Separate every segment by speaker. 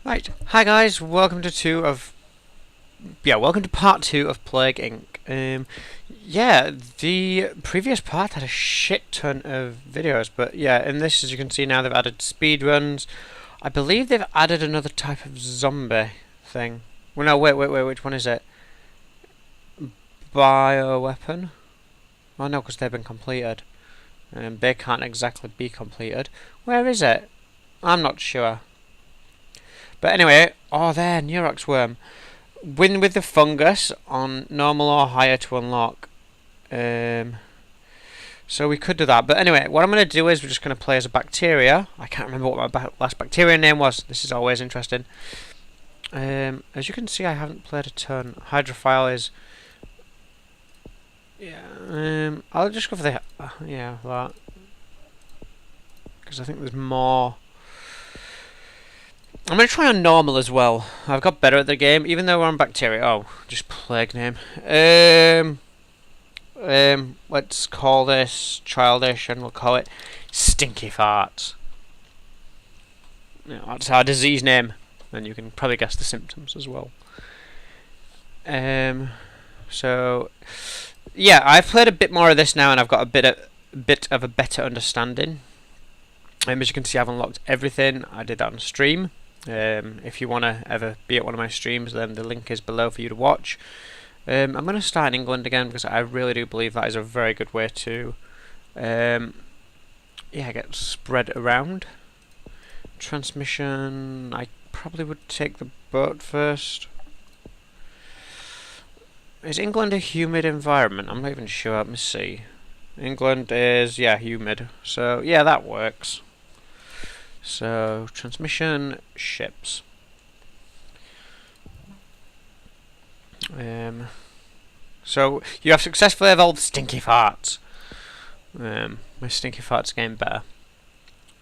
Speaker 1: Right, hi guys, welcome to part two of Plague Inc. The previous part had a shit ton of videos, but yeah, in this, as you can see now, they've added speed runs. I believe they've added another type of zombie thing. Well, no, wait, which one is it? Bioweapon? Oh no, because they've been completed. They can't exactly be completed. Where is it? I'm not sure. But anyway, oh there, Neurox worm. Win with the fungus on normal or higher to unlock. So we could do that. But anyway, what I'm going to do is we're just going to play as a bacteria. I can't remember what my last bacteria name was. This is always interesting. As you can see, I haven't played a ton. Hydrophile is... Yeah, I'll just go for the... yeah, that. Because I think there's more... I'm going to try on normal as well. I've got better at the game, even though we're on bacteria. Oh, just plague name. Let's call this childish, and we'll call it Stinky Farts. Yeah, that's our disease name, and you can probably guess the symptoms as well. So, yeah, I've played a bit more of this now, and I've got a bit of a better understanding. As you can see, I've unlocked everything. I did that on stream. If you want to ever be at one of my streams, then the link is below for you to watch. I'm going to start in England again because I really do believe that is a very good way to get spread around. Transmission, I probably would take the boat first. Is England a humid environment? I'm not even sure. Let me see. England is, humid. So, yeah, that works. So, transmission, ships. So, you have successfully evolved Stinky Farts. My Stinky Farts getting better.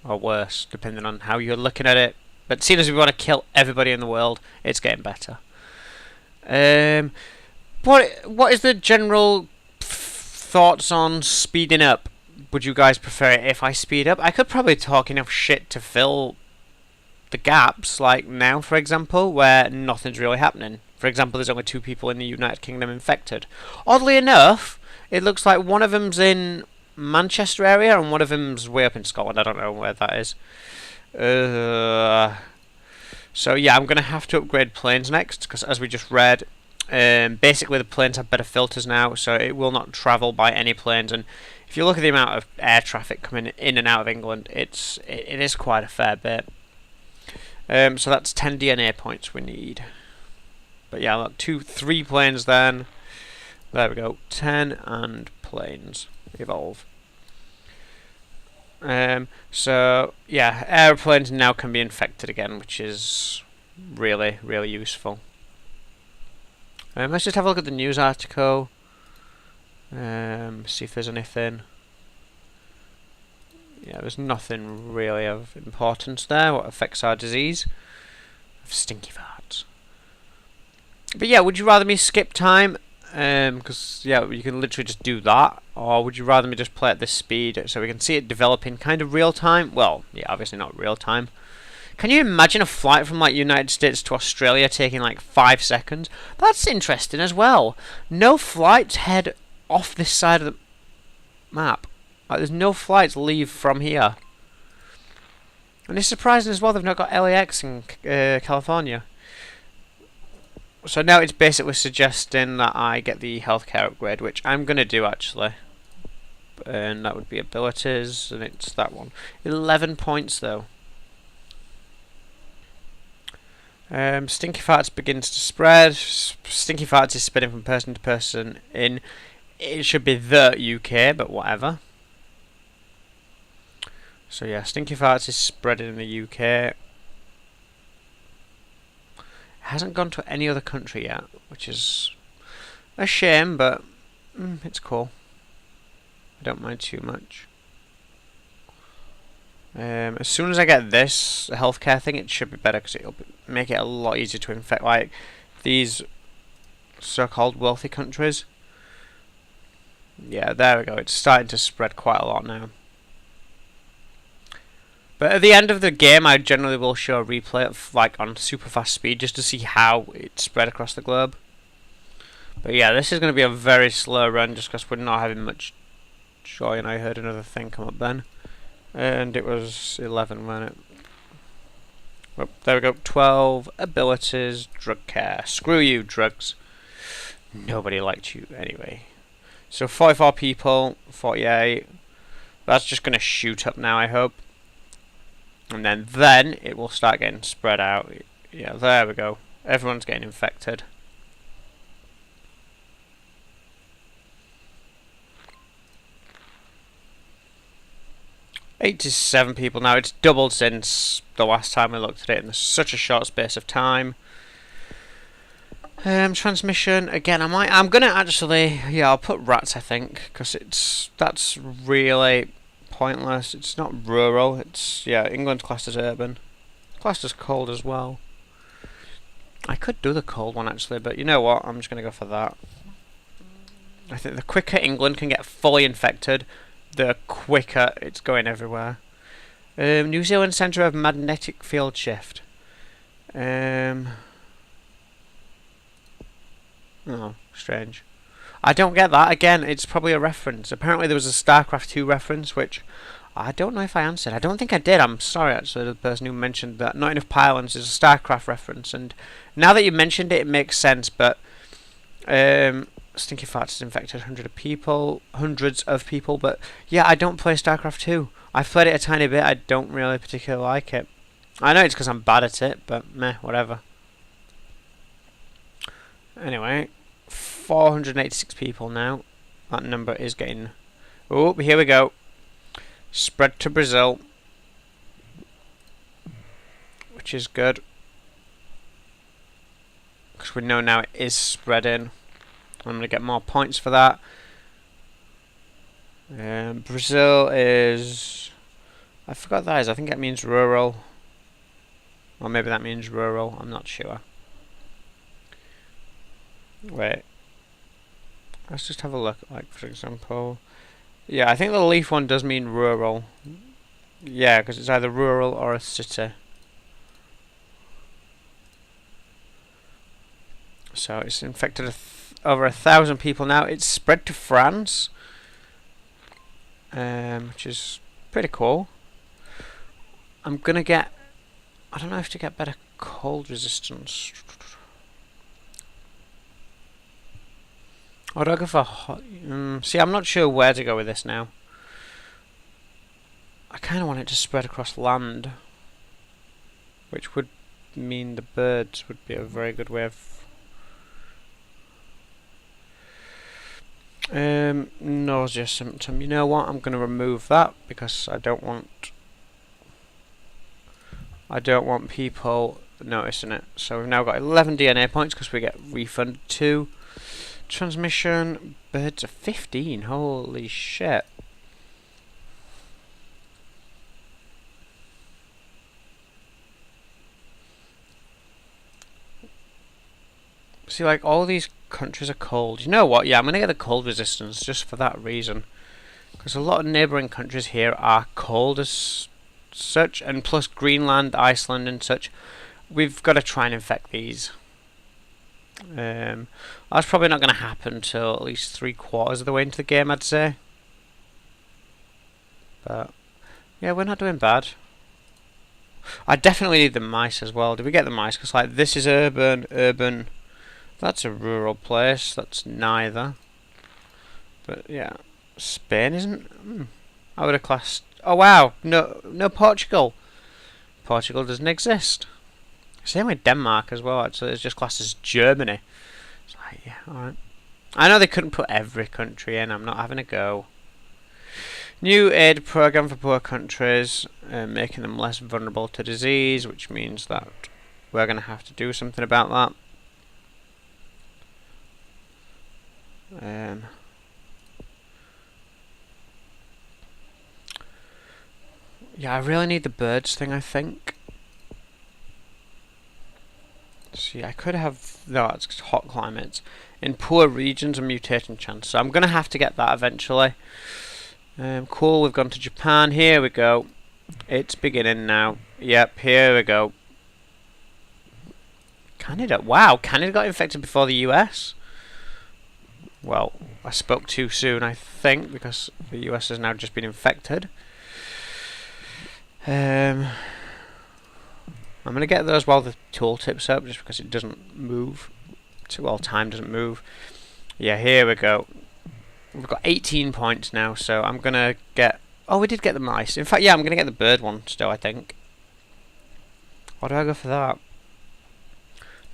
Speaker 1: Or worse, depending on how you're looking at it. But seeing as we want to kill everybody in the world, it's getting better. What is the general thoughts on speeding up? Would you guys prefer it if I speed up? I could probably talk enough shit to fill the gaps, like now, for example, where nothing's really happening. For example, there's only 2 people in the United Kingdom infected. Oddly enough, it looks like one of them's in Manchester area and one of them's way up in Scotland. I don't know where that is. So yeah, I'm going to have to upgrade planes next, because as we just read, basically the planes have better filters now, so it will not travel by any planes. And if you look at the amount of air traffic coming in and out of England, it is quite a fair bit. So that's 10 DNA points we need. But yeah, 3 planes then. There we go. 10 and planes evolve. So yeah, airplanes now can be infected again, which is really, really useful. Let's just have a look at the news article. See if there's anything. Yeah, there's nothing really of importance there. What affects our disease? Stinky farts. But yeah, would you rather me skip time? Because yeah, you can literally just do that. Or would you rather me just play at this speed so we can see it developing kind of real time? Well, yeah, obviously not real time. Can you imagine a flight from like United States to Australia taking like 5 seconds? That's interesting as well. No flights head off this side of the map. Like, there's no flights leave from here. And it's surprising as well they've not got LAX in California. So now it's basically suggesting that I get the healthcare upgrade, which I'm going to do actually. And that would be abilities, and it's that one. 11 points though. Stinky Farts begins to spread. Stinky Farts is spreading from person to person in... It should be the UK, but whatever. So yeah, Stinky Farts is spreading in the UK. It hasn't gone to any other country yet, which is a shame, but it's cool. I don't mind too much. As soon as I get this healthcare thing, it should be better, because it'll make it a lot easier to infect like these so-called wealthy countries. Yeah, there we go. It's starting to spread quite a lot now. But at the end of the game, I generally will show a replay of, like, on super fast speed just to see how it spread across the globe. But yeah, this is going to be a very slow run just because we're not having much joy. And I heard another thing come up then. And it was 11, wasn't it? Oh, there we go. 12 abilities, drug care. Screw you, drugs. Nobody liked you anyway. So 44 people, 48. That's just going to shoot up now, I hope. And then it will start getting spread out. Yeah, there we go. Everyone's getting infected. 87 people now. It's doubled since the last time we looked at it in such a short space of time. Transmission again. I'm gonna actually, yeah, I'll put rats, I think, because that's really pointless. It's not rural. It's, yeah, England's classed as urban, classed as cold as well. I could do the cold one actually, but you know what? I'm just gonna go for that. I think the quicker England can get fully infected, the quicker it's going everywhere. New Zealand Centre of Magnetic Field Shift. Oh, strange. I don't get that. Again, it's probably a reference. Apparently there was a StarCraft 2 reference, which I don't know if I answered. I don't think I did. I'm sorry, actually, the person who mentioned that Not Enough Pylons is a StarCraft reference. And now that you mentioned it, it makes sense. But Stinky Farts has infected hundreds of people. But yeah, I don't play StarCraft 2. I've played it a tiny bit. I don't really particularly like it. I know it's because I'm bad at it, but meh, whatever. Anyway, 486 people now. That number is getting... Oh, here we go. Spread to Brazil. Which is good. Because we know now it is spreading. I'm going to get more points for that. Brazil is... I forgot that is. I think that means rural. Or maybe that means rural. I'm not sure. Wait. Let's just have a look. Like, for example... Yeah, I think the leaf one does mean rural. Yeah, because it's either rural or a city. So it's infected over 1,000 people now. It's spread to France, which is pretty cool. I'm gonna get... I don't know if to get better cold resistance. Or do I go for hot? See, I'm not sure where to go with this now. I kind of want it to spread across land, which would mean the birds would be a very good way of... nausea symptom. You know what? I'm going to remove that because I don't want people noticing it. So we've now got 11 DNA points because we get refunded 2. Transmission, birds are 15. Holy shit. See, like, all these countries are cold. You know what? Yeah, I'm going to get the cold resistance just for that reason. Because a lot of neighbouring countries here are cold as such. And plus Greenland, Iceland and such. We've got to try and infect these. That's probably not going to happen until at least 3/4 of the way into the game, I'd say. But yeah, we're not doing bad. I definitely need the mice as well. Did we get the mice? Because like this is urban. That's a rural place. That's neither. But yeah, Spain isn't. I would have classed. Oh wow, no Portugal. Portugal doesn't exist. Same with Denmark as well, actually. It's just classed as Germany. It's like, yeah, alright. I know they couldn't put every country in. I'm not having a go. New aid program for poor countries, making them less vulnerable to disease, which means that we're going to have to do something about that. Yeah, I really need the birds thing, I think. See, I could have... No, it's hot climates. In poor regions, a mutating chance. So I'm going to have to get that eventually. Cool, we've gone to Japan. Here we go. It's beginning now. Yep, here we go. Canada. Wow, Canada got infected before the US. Well, I spoke too soon, I think, because the US has now just been infected. I'm going to get those while the tooltip's up, just because it doesn't move. Well, time doesn't move. Yeah, here we go. We've got 18 points now, so I'm going to get... Oh, we did get the mice. In fact, yeah, I'm going to get the bird one still, I think. Why do I go for that?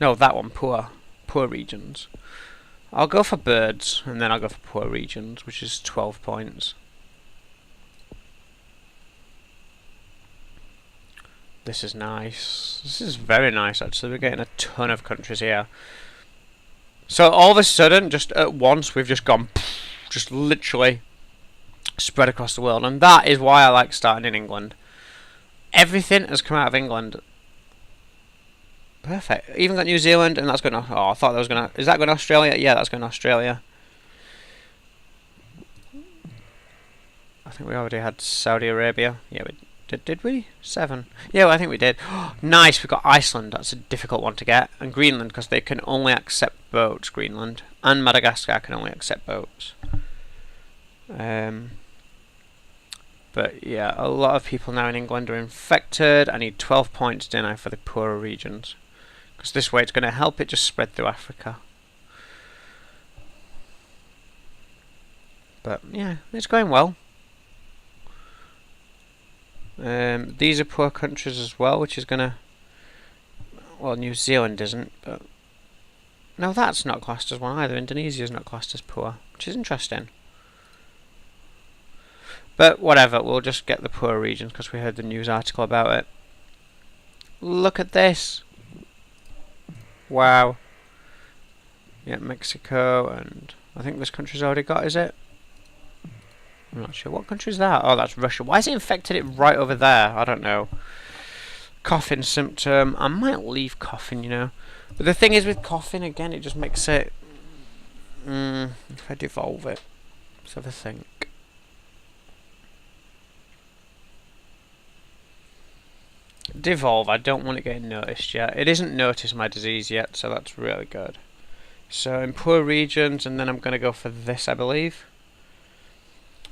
Speaker 1: No, that one, poor. Poor regions. I'll go for birds, and then I'll go for poor regions, which is 12 points. This is nice. This is very nice, actually. We're getting a ton of countries here. So all of a sudden, just at once, we've just gone, just literally spread across the world. And that is why I like starting in England. Everything has come out of England. Perfect. Even got New Zealand, and that's going to... Oh, I thought that was going to... Is that going to Australia? Yeah, that's going to Australia. I think we already had Saudi Arabia. Yeah, we did we? 7. Yeah, well, I think we did. Nice, we got Iceland. That's a difficult one to get. And Greenland, because they can only accept boats, Greenland. And Madagascar can only accept boats. But yeah, a lot of people now in England are infected. I need 12 points, don't I, for the poorer regions. Because this way it's going to help it just spread through Africa. But yeah, it's going well. These are poor countries as well, which is going to... Well, New Zealand isn't, but... No, that's not classed as one either. Indonesia is not classed as poor, which is interesting. But whatever, we'll just get the poor regions because we heard the news article about it. Look at this! Wow. Yeah, Mexico, and I think this country's already got, is it? I'm not sure. What country is that? Oh, that's Russia. Why has it infected it right over there? I don't know. Coughing symptom. I might leave coughing, you know. But the thing is with coughing, again, it just makes it... if I devolve it. Let's have a think. Devolve. I don't want it getting noticed yet. It isn't noticed my disease yet, so that's really good. So in poor regions, and then I'm going to go for this, I believe.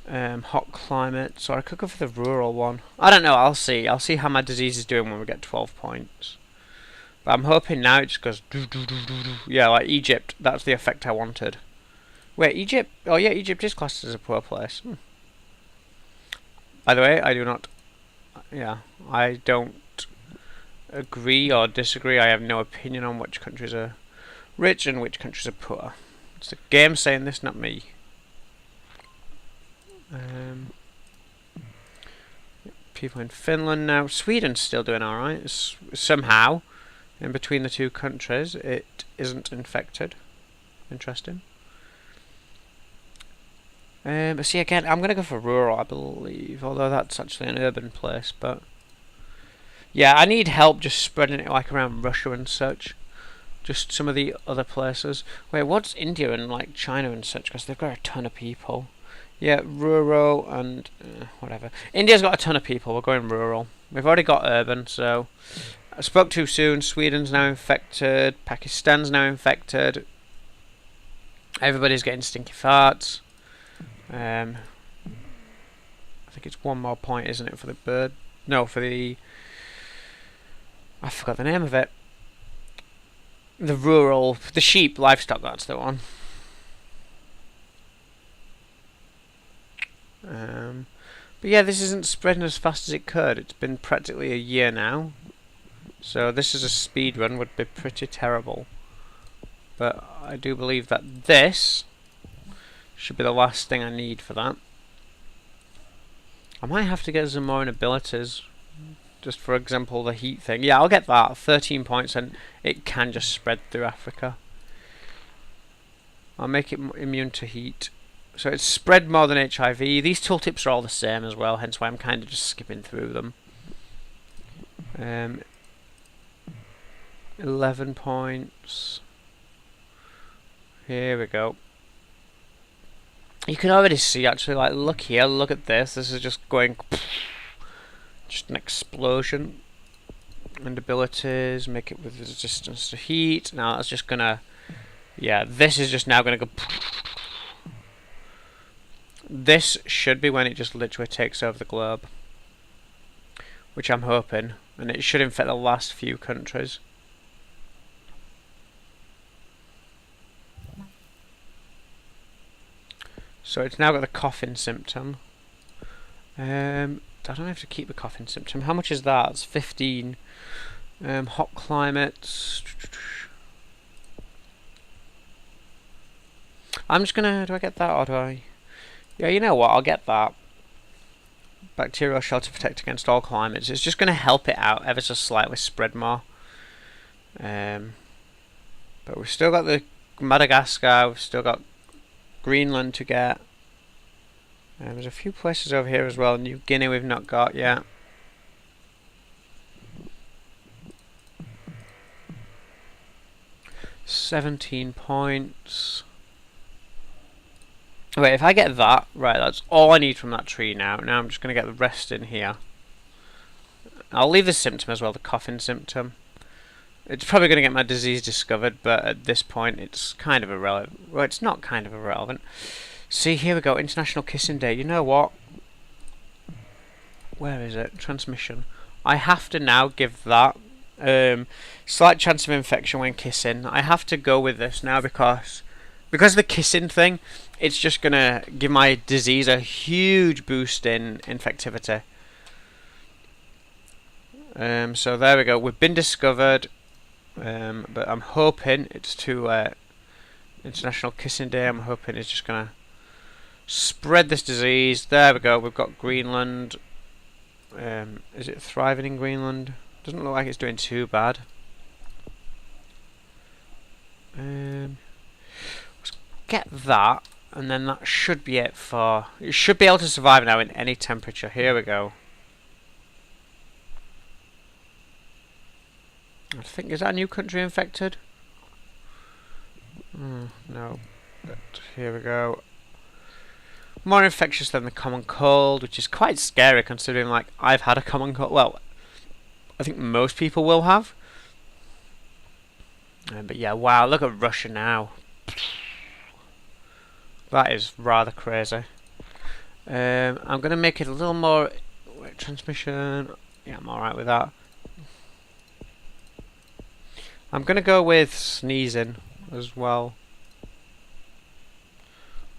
Speaker 1: Hot climate. So I could go for the rural one. I don't know. I'll see. I'll see how my disease is doing when we get 12 points. But I'm hoping now it just goes... Yeah, like Egypt. That's the effect I wanted. Wait, Egypt? Oh yeah, Egypt is classed as a poor place. By the way, I do not... Yeah, I don't agree or disagree. I have no opinion on which countries are rich and which countries are poor. It's the game saying this, not me. People in Finland now. Sweden's still doing alright. Somehow, in between the two countries, it isn't infected. Interesting. But see, again, I'm going to go for rural, I believe. Although that's actually an urban place, but... Yeah, I need help just spreading it like around Russia and such. Just some of the other places. Wait, what's India and like China and such? Because they've got a ton of people. Yeah, rural and whatever. India's got a ton of people. We're going rural. We've already got urban, so... I spoke too soon. Sweden's now infected. Pakistan's now infected. Everybody's getting stinky farts. I think it's one more point, isn't it, for the bird? No, for the... I forgot the name of it. The rural... The sheep, livestock, that's the one. But yeah, this isn't spreading as fast as it could. It's been practically a year now. So this is a speed run would be pretty terrible. But I do believe that this should be the last thing I need for that. I might have to get some more abilities. Just for example, the heat thing. Yeah, I'll get that. 13 points and it can just spread through Africa. I'll make it immune to heat. So it's spread more than HIV. These tooltips are all the same as well, hence why I'm kind of just skipping through them. 11 points. Here we go. You can already see, actually, like, look here, look at this. This is just going... just an explosion. And abilities, make it with resistance to heat. Now that's just gonna, yeah, this is just now gonna go. This should be when it just literally takes over the globe, which I'm hoping, and it should infect the last few countries. So it's now got the coughing symptom. I don't have to keep the coughing symptom. How much is that? It's 15. Hot climates. I'm just gonna. Do I get that or do I? Yeah, you know what? I'll get that. Bacterial shelter protect against all climates. It's just gonna help it out ever so slightly, spread more. But we've still got the Madagascar. We've still got Greenland to get. There's a few places over here as well. New Guinea we've not got yet. $17 points. Wait, if I get that, right, that's all I need from that tree now. Now I'm just going to get the rest in here. I'll leave the symptom as well, the coughing symptom. It's probably going to get my disease discovered, but at this point it's kind of irrelevant. Well, it's not kind of irrelevant. See, here we go, International Kissing Day. You know what? Where is it? Transmission. I have to now give that slight chance of infection when kissing. I have to go with this now because of the kissing thing. It's just gonna give my disease a huge boost in infectivity. So there we go. We've been discovered, but I'm hoping it's to International Kissing Day. I'm hoping it's just gonna spread this disease. There we go. We've got Greenland. Is it thriving in Greenland? Doesn't look like it's doing too bad. Let's get that, and then that should be it for. It should be able to survive now in any temperature. Here we go. I think, is that a new country infected? No. But here we go. More infectious than the common cold, which is quite scary considering, like, I've had a common cold. Well, I think most people will have. But yeah, wow, look at Russia now. That is rather crazy. I'm going to make it a little more transmission. Yeah, I'm alright with that. I'm going to go with sneezing as well.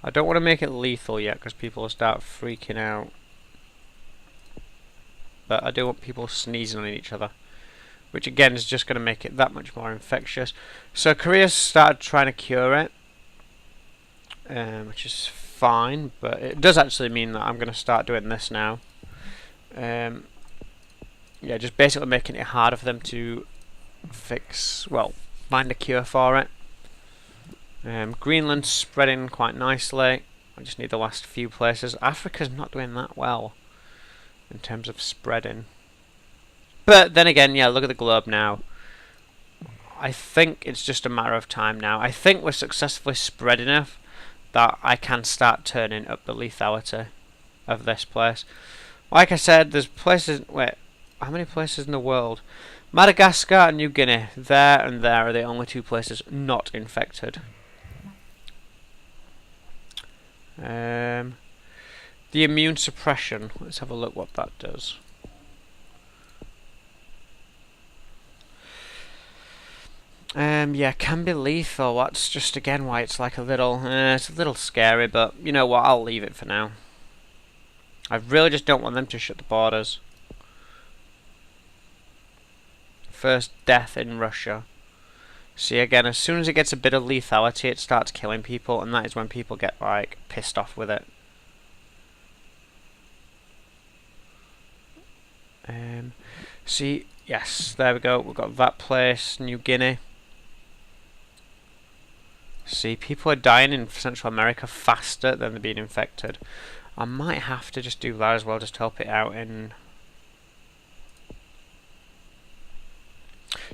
Speaker 1: I don't want to make it lethal yet because people will start freaking out. But I do want people sneezing on each other, which again is just going to make it that much more infectious. So Korea started trying to cure it, which is fine, but it does actually mean that I'm going to start doing this now. Yeah, just basically making it harder for them to fix, well, find a cure for it. Greenland's spreading quite nicely. I just need the last few places. Africa's not doing that well in terms of spreading. But then again, yeah, look at the globe now. I think it's just a matter of time now. I think we're successfully spread enough that I can start turning up the lethality of this place. Like I said, there's places... Wait, how many places in the world? Madagascar and New Guinea. There and there are the only two places not infected. The immune suppression. Let's have a look what that does. Yeah, can be lethal. That's just again why it's like a little. It's a little scary, but you know what? I'll leave it for now. I really just don't want them to shut the borders. First death in Russia. See, again, as soon as it gets a bit of lethality, it starts killing people, and that is when people get, like, pissed off with it. See, yes, there we go. We've got that place, New Guinea. See, people are dying in Central America faster than they're being infected. I might have to just do that as well, just to help it out in...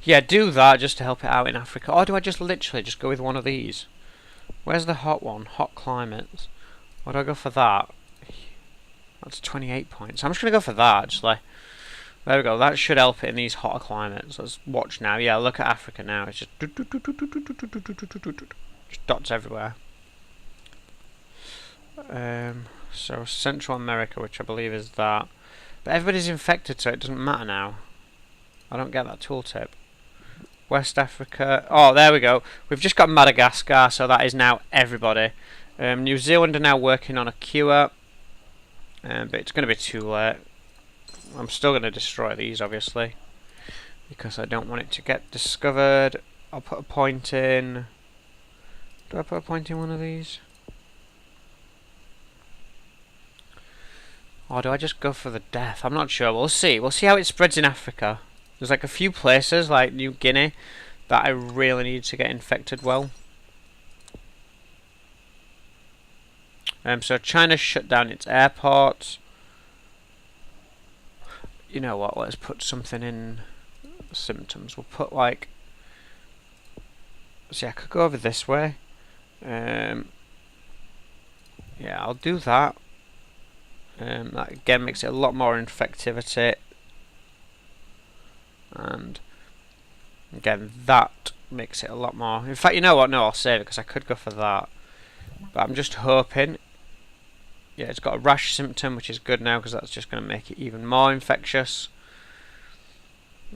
Speaker 1: Yeah, do that just to help it out in Africa. Or do I just literally just go with one of these? Where's the hot one? Hot climates. Why do I go for that? That's 28 points. I'm just going to go for that, actually. There we go. That should help it in these hotter climates. Let's watch now. Yeah, look at Africa now. It's just dots everywhere. So Central America, which I believe is that. But everybody's infected, so it doesn't matter now. I don't get that tooltip. West Africa. Oh, there we go. We've just got Madagascar, so that is now everybody. New Zealand are now working on a cure. But it's going to be too late. I'm still going to destroy these, obviously, because I don't want it to get discovered. I'll put a point in. Do I put a point in one of these? Or do I just go for the death? I'm not sure. We'll see. We'll see how it spreads in Africa. There's like a few places, like New Guinea, that I really need to get infected well. So China shut down its airports. You know what, let's put something in symptoms. We'll put like, see, I could go over this way. Yeah, I'll do that. That again makes it a lot more infectivity. And again, that makes it a lot more. In fact, you know what, no, I'll save it because I could go for that. But I'm just hoping. Yeah, it's got a rash symptom, which is good now because that's just going to make it even more infectious.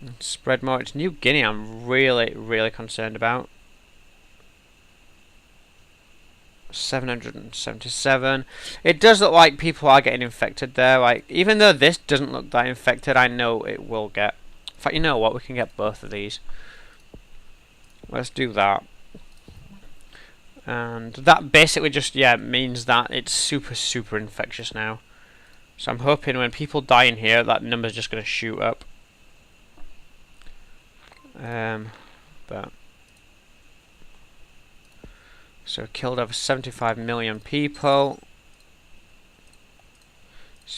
Speaker 1: And spread more. It's New Guinea I'm really, really concerned about. 777. It does look like people are getting infected there. Like, even though this doesn't look that infected, I know it will get. In fact, you know what? We can get both of these. Let's do that. And that basically just, yeah, means that it's super, super infectious now. So I'm hoping when people die in here, that number's just going to shoot up. But so killed over 75 million people.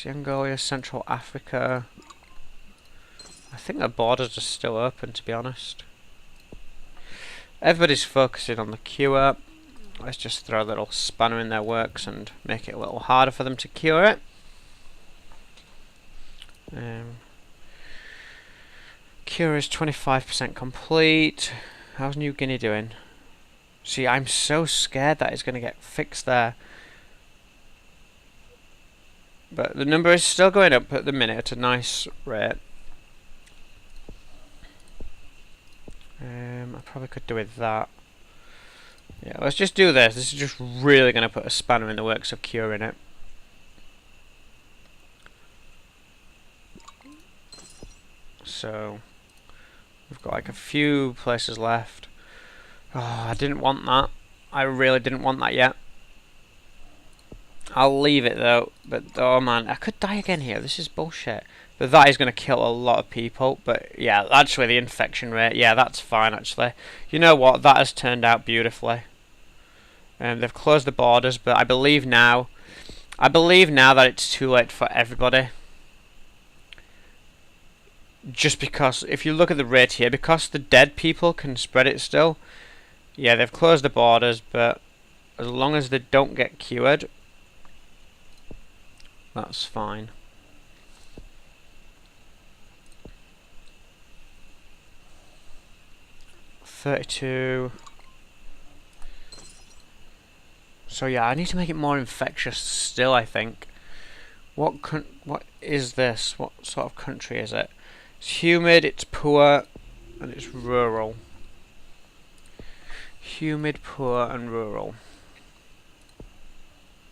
Speaker 1: Angola, Central Africa. I think the borders are still open, to be honest. Everybody's focusing on the cure. Let's just throw a little spanner in their works and make it a little harder for them to cure it. Cure is 25% complete. How's New Guinea doing? See, I'm so scared that it's going to get fixed there. But the number is still going up at the minute at a nice rate. I probably could do with that. Yeah, let's just do this. This is just really going to put a spanner in the works of curing it. So, we've got like a few places left. Oh, I didn't want that. I really didn't want that yet. I'll leave it though. But, oh man, I could die again here. This is bullshit. But that is going to kill a lot of people. But yeah, actually the infection rate, yeah, that's fine actually. You know what, that has turned out beautifully. They've closed the borders, but I believe now that it's too late for everybody. Just because, if you look at the rate here, because the dead people can spread it still, yeah, they've closed the borders, but as long as they don't get cured, that's fine. $32. So yeah, I need to make it more infectious still, I think. What is this? What sort of country is it? It's humid, it's poor, and it's rural. Humid, poor, and rural.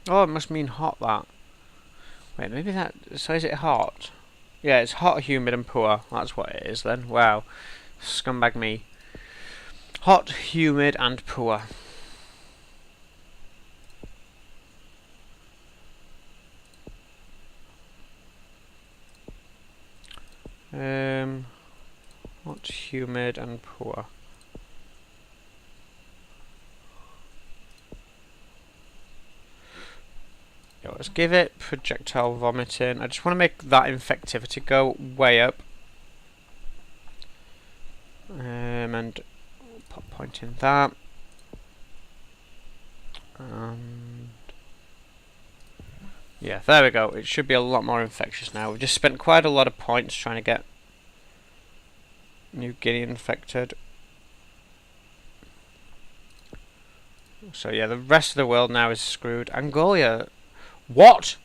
Speaker 1: Oh, it must mean hot, that. Wait, maybe that... So is it hot? Yeah, it's hot, humid, and poor. That's what it is then. Wow. Scumbag me. Hot, humid, and poor. Hot, humid, and poor. Yeah, let's give it projectile vomiting. I just want to make that infectivity go way up. And pop point in that. And Yeah, there we go. It should be a lot more infectious now. We've just spent quite a lot of points trying to get New Guinea infected. So yeah, the rest of the world now is screwed. Angola. What?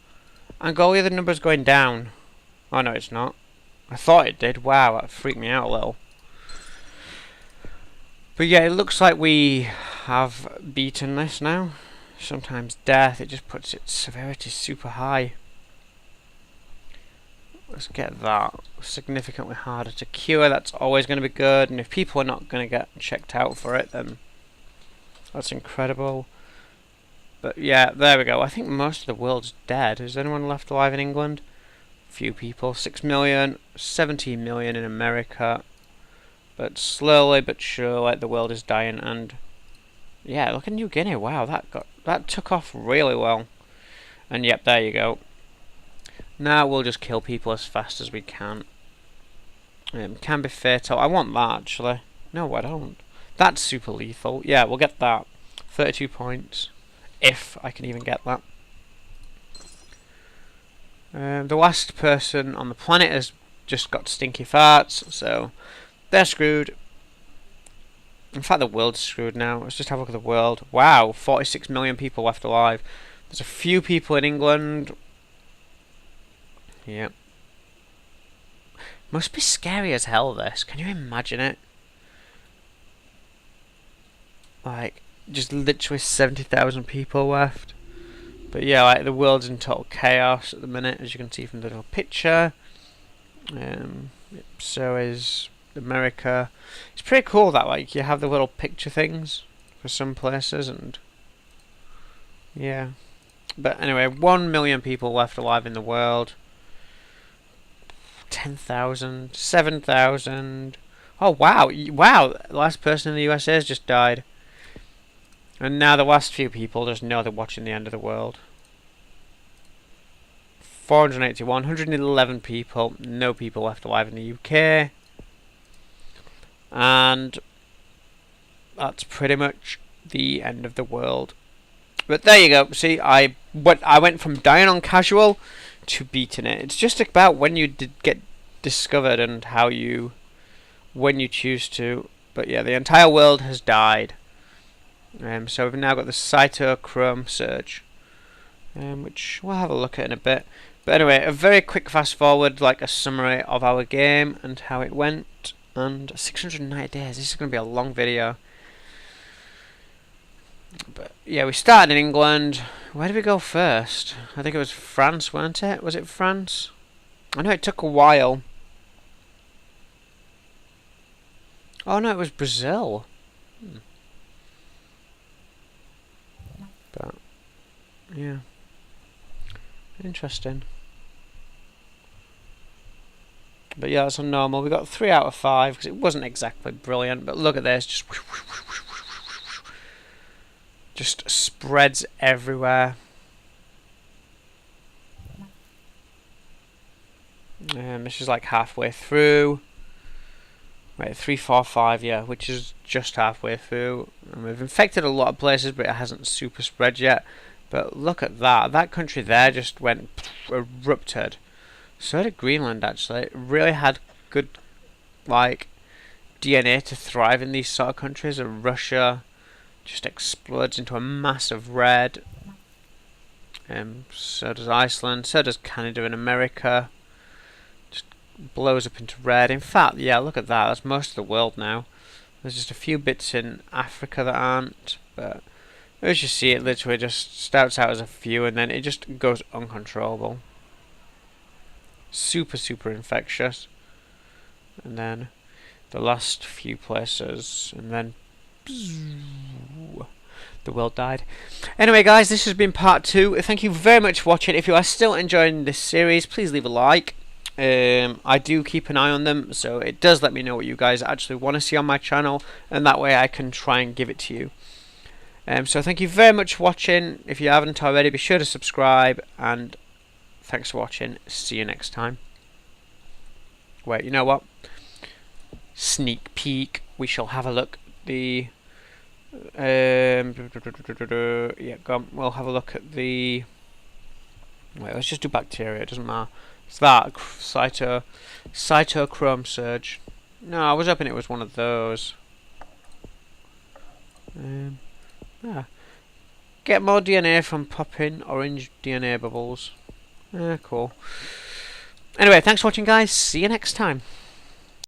Speaker 1: Angola, the number's going down. Oh no, it's not. I thought it did. Wow, that freaked me out a little. But yeah, it looks like we have beaten this now. Sometimes death, it just puts its severity super high. Let's get that. Significantly harder to cure, that's always going to be good. And if people are not going to get checked out for it, then that's incredible. But yeah, there we go. I think most of the world's dead. Is anyone left alive in England? Few people. 6 million, 17 million in America. But slowly but surely the world is dying. And yeah, look at New Guinea. Wow, that took off really well. And yep, there you go. Now we'll just kill people as fast as we can. Can be fatal. I want that actually. No, I don't. That's super lethal. Yeah, we'll get that. 32 points. If I can even get that. The last person on the planet has just got stinky farts, so they're screwed. In fact, the world's screwed now. Let's just have a look at the world. Wow, 46 million people left alive. There's a few people in England. Yep. Must be scary as hell, this. Can you imagine it? Like, just literally 70,000 people left. But yeah, like, the world's in total chaos at the minute, as you can see from the little picture. So is America. It's pretty cool that, like, you have the little picture things for some places, and yeah. But anyway, 1 million people left alive in the world. 10,000, 7,000. Oh wow, wow! The last person in the USA has just died. And now the last few people just know they're watching the end of the world. 481, 111 people, no people left alive in the UK. And that's pretty much the end of the world. But there you go. See, I went from dying on casual to beating it. It's just about when you get discovered and when you choose to. But yeah, the entire world has died. So we've now got the cytochrome surge, which we'll have a look at in a bit. But anyway, a very quick fast forward, like a summary of our game and how it went. And 690 days. This is going to be a long video. But yeah, we started in England. Where did we go first? I think it was France, weren't it? Was it France? I know it took a while. Oh no, it was Brazil. But yeah, interesting. But yeah, that's on normal. We got 3 out of 5 because it wasn't exactly brilliant. But look at this, just spreads everywhere. This is like halfway through. Wait, 3, 4, 5, yeah, which is just halfway through. And we've infected a lot of places, but it hasn't super spread yet. But look at that. That country there just went erupted. So did Greenland, actually. It really had good, like, DNA to thrive in these sort of countries. And Russia just explodes into a massive red. So does Iceland. So does Canada and America. Just blows up into red. In fact, yeah, look at that. That's most of the world now. There's just a few bits in Africa that aren't. But as you see, it literally just starts out as a few and then it just goes uncontrollable. Super, super infectious. And then the last few places, and then the world died. Anyway guys, this has been part 2. Thank you very much for watching. If you are still enjoying this series, please leave a like. I do keep an eye on them, so it does let me know what you guys actually want to see on my channel, and that way I can try and give it to you. So thank you very much for watching. If you haven't already, be sure to subscribe, and thanks for watching. See you next time. Wait, you know what? Sneak peek. We shall have a look at the yeah, go on. We'll have a look at the Wait, let's just do bacteria. It doesn't matter. It's that cytochrome surge. No, I was hoping it was one of those. Yeah. Get more DNA from popping orange DNA bubbles. Cool. Anyway, thanks for watching, guys. See you next time.